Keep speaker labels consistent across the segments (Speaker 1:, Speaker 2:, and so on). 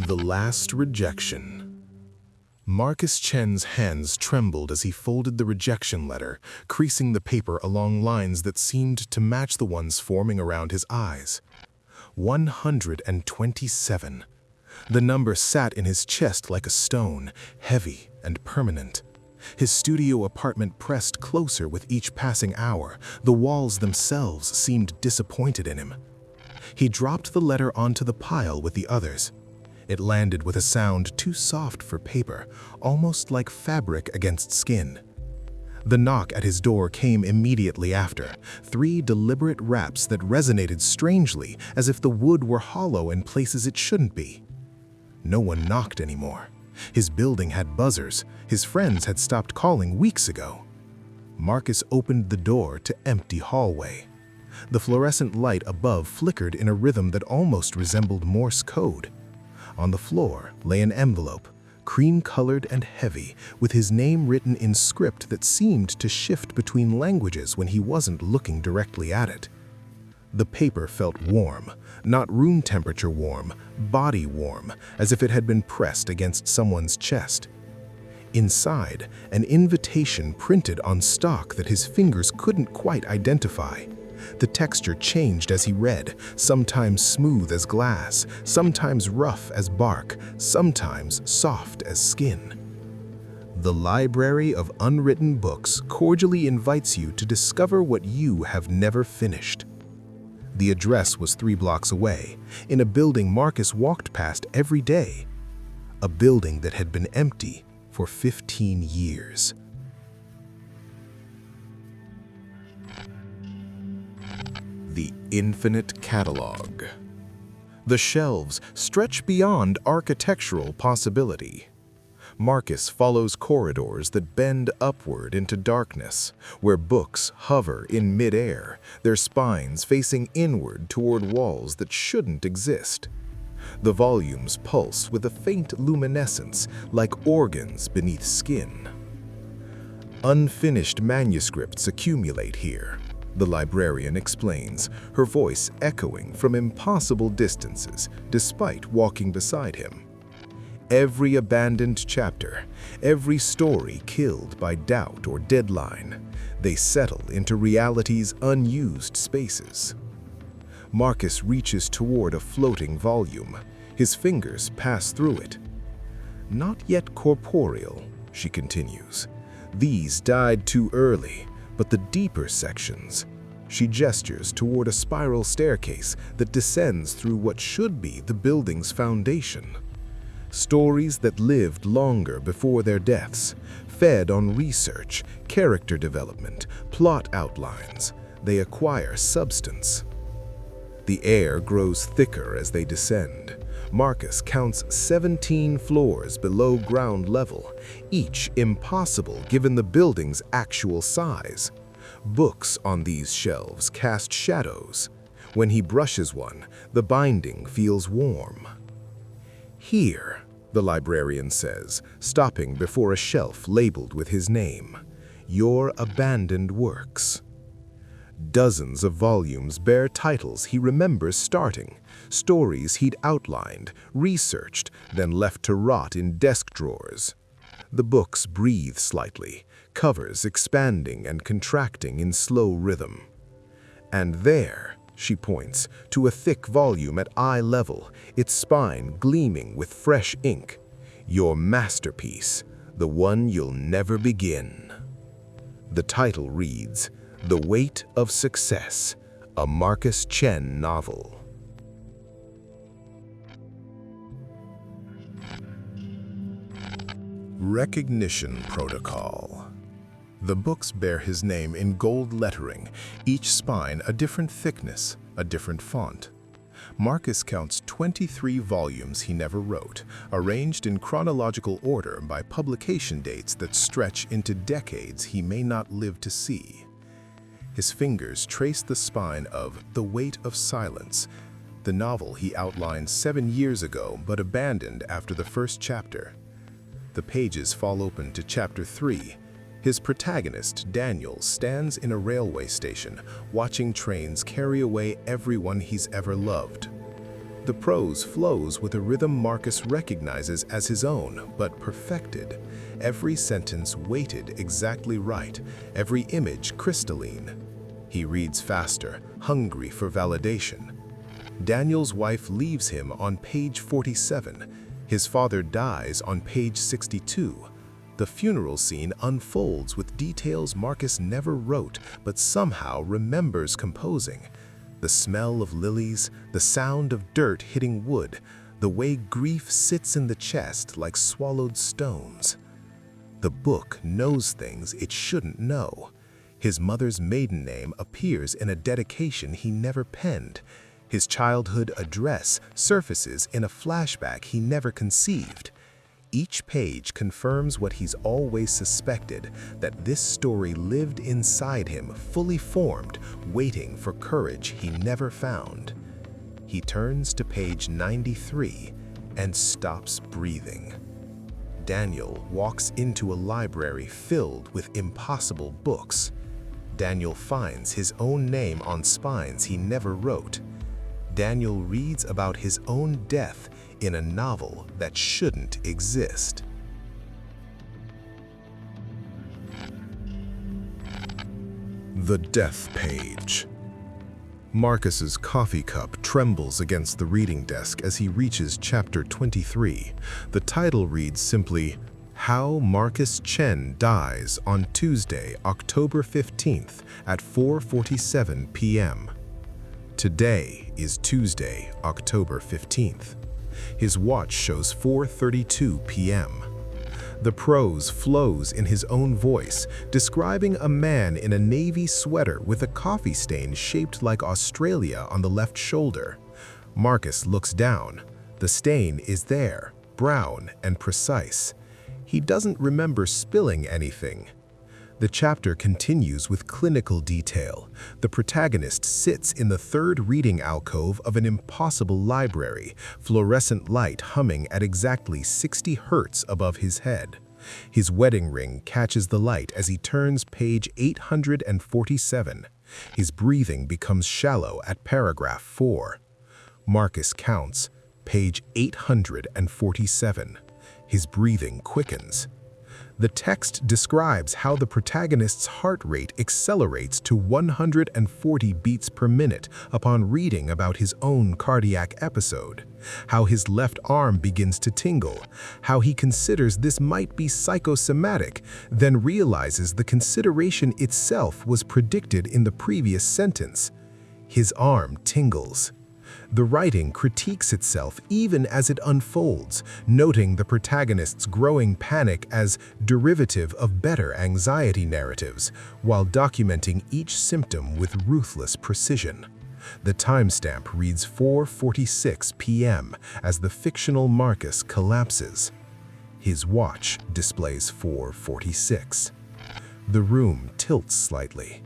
Speaker 1: The Last Rejection. Marcus Chen's hands trembled as he folded the rejection letter, creasing the paper along lines that seemed to match the ones forming around his eyes. 127. The number sat in his chest like a stone, heavy and permanent. His studio apartment pressed closer with each passing hour. The walls themselves seemed disappointed in him. He dropped the letter onto the pile with the others. It landed with a sound too soft for paper, almost like fabric against skin. The knock at his door came immediately after, 3 deliberate raps that resonated strangely, as if the wood were hollow in places it shouldn't be. No one knocked anymore. His building had buzzers. His friends had stopped calling weeks ago. Marcus opened the door to empty hallway. The fluorescent light above flickered in a rhythm that almost resembled Morse code. On the floor lay an envelope, cream-colored and heavy, with his name written in script that seemed to shift between languages when he wasn't looking directly at it. The paper felt warm, not room temperature warm, body warm, as if it had been pressed against someone's chest. Inside, an invitation printed on stock that his fingers couldn't quite identify. The texture changed as he read, sometimes smooth as glass, sometimes rough as bark, sometimes soft as skin. The Library of Unwritten Books cordially invites you to discover what you have never finished. The address was 3 blocks away, in a building Marcus walked past every day. A building that had been empty for 15 years. The Infinite Catalog. The shelves stretch beyond architectural possibility. Marcus follows corridors that bend upward into darkness, where books hover in midair, their spines facing inward toward walls that shouldn't exist. The volumes pulse with a faint luminescence, like organs beneath skin. Unfinished manuscripts accumulate here, the librarian explains, her voice echoing from impossible distances despite walking beside him. Every abandoned chapter, every story killed by doubt or deadline, they settle into reality's unused spaces. Marcus reaches toward a floating volume. His fingers pass through it. Not yet corporeal, she continues. These died too early, but the deeper sections. She gestures toward a spiral staircase that descends through what should be the building's foundation. Stories that lived longer before their deaths, fed on research, character development, plot outlines. They acquire substance. The air grows thicker as they descend. Marcus counts 17 floors below ground level, each impossible given the building's actual size. Books on these shelves cast shadows. When he brushes one, the binding feels warm. Here, the librarian says, stopping before a shelf labeled with his name, your abandoned works. Dozens of volumes bear titles he remembers starting, stories he'd outlined, researched, then left to rot in desk drawers. The books breathe slightly, covers expanding and contracting in slow rhythm. And there, she points to a thick volume at eye level, its spine gleaming with fresh ink. Your masterpiece, the one you'll never begin. The title reads, The Weight of Success, a Marcus Chen novel. Recognition Protocol. The books bear his name in gold lettering, each spine a different thickness, a different font. Marcus counts 23 volumes he never wrote, arranged in chronological order by publication dates that stretch into decades he may not live to see. His fingers trace the spine of The Weight of Silence, the novel he outlined 7 years ago but abandoned after the first chapter. The pages fall open to Chapter 3. His protagonist, Daniel, stands in a railway station, watching trains carry away everyone he's ever loved. The prose flows with a rhythm Marcus recognizes as his own, but perfected. Every sentence weighted exactly right, every image crystalline. He reads faster, hungry for validation. Daniel's wife leaves him on page 47. His father dies on page 62. The funeral scene unfolds with details Marcus never wrote, but somehow remembers composing. The smell of lilies, the sound of dirt hitting wood, the way grief sits in the chest like swallowed stones. The book knows things it shouldn't know. His mother's maiden name appears in a dedication he never penned. His childhood address surfaces in a flashback he never conceived. Each page confirms what he's always suspected, that this story lived inside him, fully formed, waiting for courage he never found. He turns to page 93 and stops breathing. Daniel walks into a library filled with impossible books. Daniel finds his own name on spines he never wrote. Daniel reads about his own death in a novel that shouldn't exist. The Death Page. Marcus's coffee cup trembles against the reading desk as he reaches chapter 23. The title reads simply, How Marcus Chen Dies on Tuesday, October 15th at 4:47 p.m. Today is Tuesday, October 15th. His watch shows 4:32 p.m. The prose flows in his own voice, describing a man in a navy sweater with a coffee stain shaped like Australia on the left shoulder. Marcus looks down. The stain is there, brown and precise. He doesn't remember spilling anything. The chapter continues with clinical detail. The protagonist sits in the third reading alcove of an impossible library, fluorescent light humming at exactly 60 hertz above his head. His wedding ring catches the light as he turns page 847. His breathing becomes shallow at paragraph 4. Marcus counts, page 847. His breathing quickens. The text describes how the protagonist's heart rate accelerates to 140 beats per minute upon reading about his own cardiac episode, how his left arm begins to tingle, how he considers this might be psychosomatic, then realizes the consideration itself was predicted in the previous sentence. His arm tingles. The writing critiques itself even as it unfolds, noting the protagonist's growing panic as derivative of better anxiety narratives, while documenting each symptom with ruthless precision. The timestamp reads 4:46 p.m. as the fictional Marcus collapses. His watch displays 4:46. The room tilts slightly.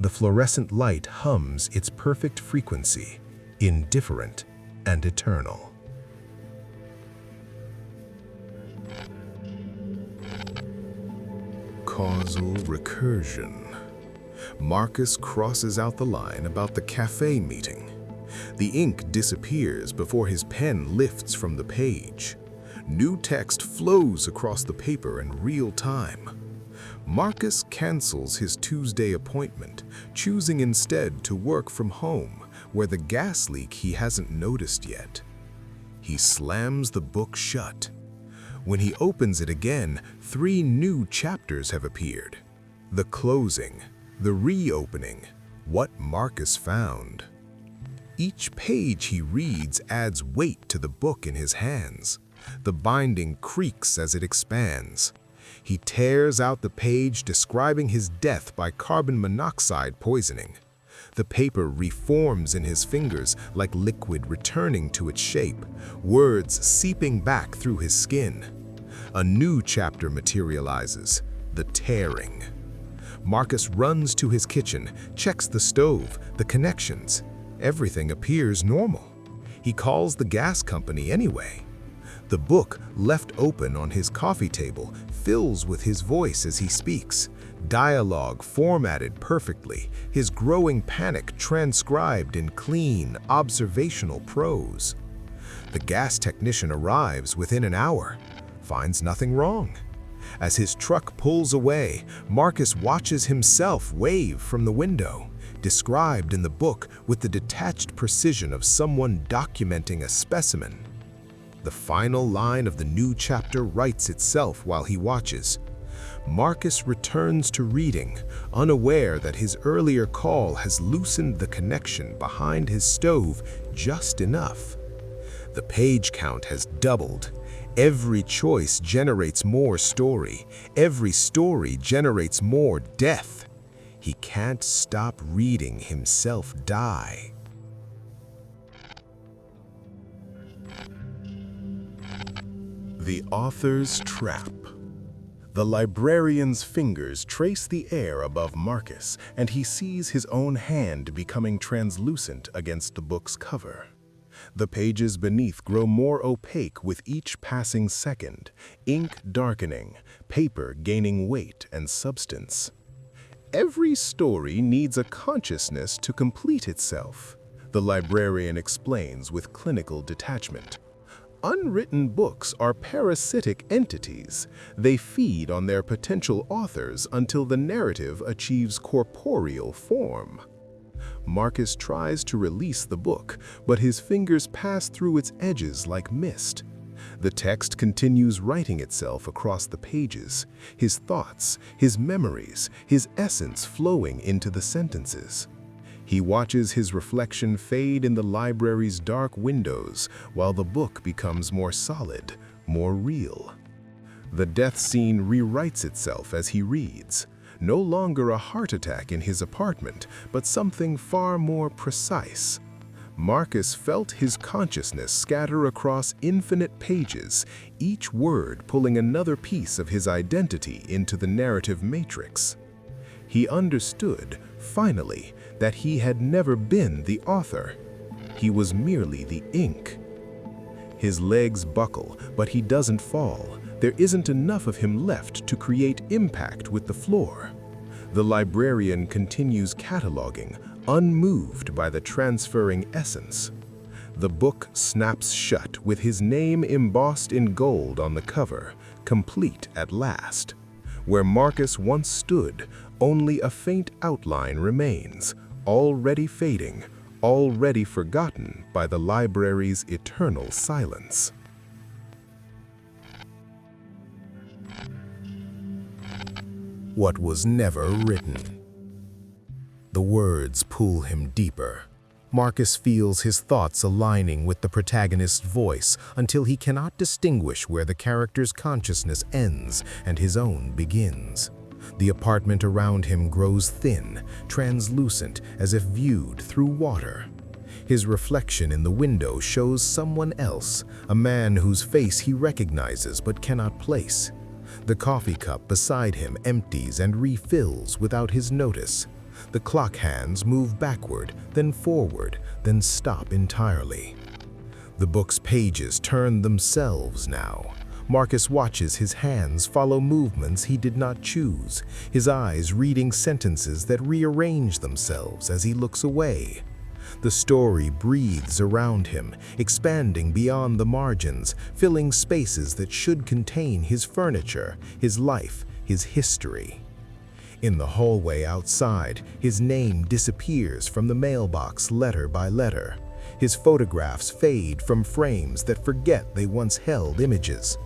Speaker 1: The fluorescent light hums its perfect frequency, indifferent and eternal. Causal recursion. Marcus crosses out the line about the cafe meeting. The ink disappears before his pen lifts from the page. New text flows across the paper in real time. Marcus cancels his Tuesday appointment, choosing instead to work from home, where the gas leak he hasn't noticed yet. He slams the book shut. When he opens it again, 3 new chapters have appeared. The closing, the reopening, what Marcus found. Each page he reads adds weight to the book in his hands. The binding creaks as it expands. He tears out the page describing his death by carbon monoxide poisoning. The paper reforms in his fingers like liquid returning to its shape, words seeping back through his skin. A new chapter materializes, the tearing. Marcus runs to his kitchen, checks the stove, the connections. Everything appears normal. He calls the gas company anyway. The book, left open on his coffee table, fills with his voice as he speaks. Dialogue formatted perfectly, his growing panic transcribed in clean, observational prose. The gas technician arrives within an hour, finds nothing wrong. As his truck pulls away, Marcus watches himself wave from the window, described in the book with the detached precision of someone documenting a specimen. The final line of the new chapter writes itself while he watches. Marcus returns to reading, unaware that his earlier call has loosened the connection behind his stove just enough. The page count has doubled. Every choice generates more story. Every story generates more death. He can't stop reading himself die. The author's trap. The librarian's fingers trace the air above Marcus, and he sees his own hand becoming translucent against the book's cover. The pages beneath grow more opaque with each passing second, ink darkening, paper gaining weight and substance. Every story needs a consciousness to complete itself, the librarian explains with clinical detachment. Unwritten books are parasitic entities. They feed on their potential authors until the narrative achieves corporeal form. Marcus tries to release the book, but his fingers pass through its edges like mist. The text continues writing itself across the pages, his thoughts, his memories, his essence flowing into the sentences. He watches his reflection fade in the library's dark windows while the book becomes more solid, more real. The death scene rewrites itself as he reads. No longer a heart attack in his apartment, but something far more precise. Marcus felt his consciousness scatter across infinite pages, each word pulling another piece of his identity into the narrative matrix. He understood, finally, that he had never been the author. He was merely the ink. His legs buckle, but he doesn't fall. There isn't enough of him left to create impact with the floor. The librarian continues cataloging, unmoved by the transferring essence. The book snaps shut with his name embossed in gold on the cover, complete at last. Where Marcus once stood, only a faint outline remains, already fading, already forgotten by the library's eternal silence. What was never written. The words pull him deeper. Marcus feels his thoughts aligning with the protagonist's voice until he cannot distinguish where the character's consciousness ends and his own begins. The apartment around him grows thin, translucent as if viewed through water. His reflection in the window shows someone else, a man whose face he recognizes but cannot place. The coffee cup beside him empties and refills without his notice. The clock hands move backward, then forward, then stop entirely. The book's pages turn themselves now. Marcus watches his hands follow movements he did not choose, his eyes reading sentences that rearrange themselves as he looks away. The story breathes around him, expanding beyond the margins, filling spaces that should contain his furniture, his life, his history. In the hallway outside, his name disappears from the mailbox letter by letter. His photographs fade from frames that forget they once held images.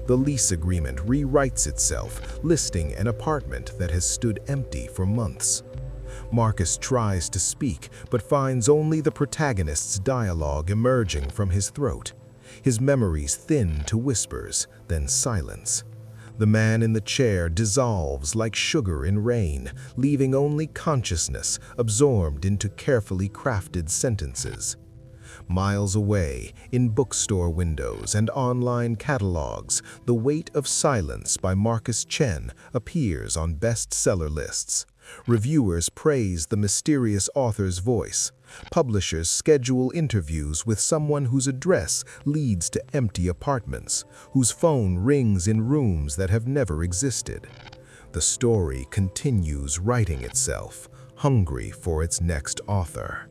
Speaker 1: The lease agreement rewrites itself, listing an apartment that has stood empty for months. Marcus tries to speak, but finds only the protagonist's dialogue emerging from his throat. His memories thin to whispers, then silence. The man in the chair dissolves like sugar in rain, leaving only consciousness absorbed into carefully crafted sentences. Miles away, in bookstore windows and online catalogs, The Weight of Silence by Marcus Chen appears on bestseller lists. Reviewers praise the mysterious author's voice. Publishers schedule interviews with someone whose address leads to empty apartments, whose phone rings in rooms that have never existed. The story continues writing itself, hungry for its next author.